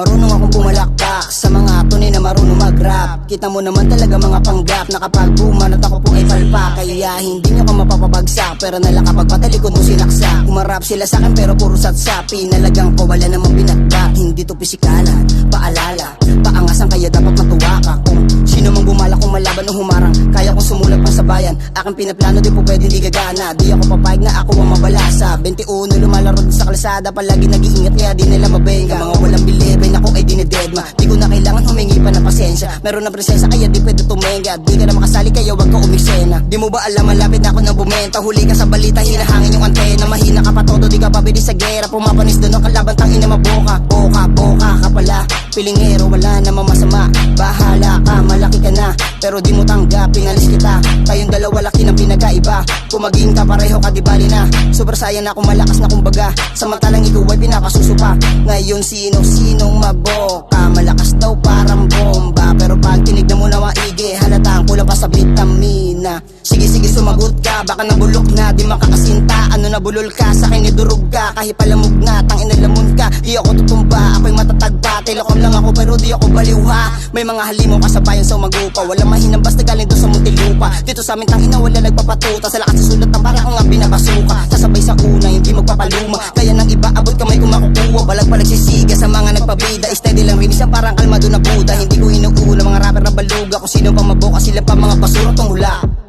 Marunong akong pumalakpak sa mga tunay na marunong mag-rap. Kita mo naman talaga mga panggap na kapag bumanat ako po ay palpak. Kaya hindi nyo ka mapapabagsak, pero nalang kapag patalikod mo sinaksak. Kumarap sila sa akin pero puro satsa. Pinalagang ko wala namang binagdak. Hindi to pisikalan, paalala, paangasan kaya dapat matuwa ka. Kung sino mang gumala kung malaban o humarang, kaya kong sumulat pang sa bayan. Aking pinaplano di po pwede hindi gagana. Di ako papayag na ako ang mabalasa. 21 lumalaro din sa kalsada, palagi nag-iingat kaya di nila mabenga. Mga walang bilibin ako ay dinededma. Di ko na kailangan humingi pa ng pasensya. Meron na presensya kaya di pwede tumenga. Di ka na makasali kaya wag ka umiksena. Di mo ba alam malapit na ako na bumenta. Huli ka sa balita, hinahangin yung antena. Mahina ka pa todo, di ka pabili sa gera. Pumapanis doon ang kalaban, tangina maboka. Boka ka pala, pilingero wala namang masama. Bahala ka, malaki ka na, pero di mo tanggap, pinalis kita. Tayong dalawa laki ng pinagkaiba. Kung maging ka pareho ka di bali na. Super saiyan ako malakas na kumbaga, samantalang ikaw ay pinapasusupa. Ngayon sinong maboka, malakas daw parang bomba. Pero pag tinignan mo na maigi, halatang kulang pa sa vitamina. Sige sumagot ka, baka nabulok na, di makakasinta. Ano nabulol ka, sa akin idurog ka. Kahit palamog na, tangin nalamon ka. Di ako tutumba, ako'y matatag pa. Telekom lang ako pero di ako baliw ha. May mga halimaw kasabayan sa magupa. Walang mahinang basta galing doon sa Muntinlupa. Dito sa amin tangina wala nagpapatuta. Sa lakas sa sulat ng para ang binabasuka. Sasabay sa una, hindi magpapaluma. Kaya nang iba abot kamay kung makukuha. Balag sisiga sa mga nagpabida. Steady lang rin isang parang kalmado na Buda. Hindi ko inuuna mga rapper na baluga. Kung sino pa maboka sila pa mga basura tong hula.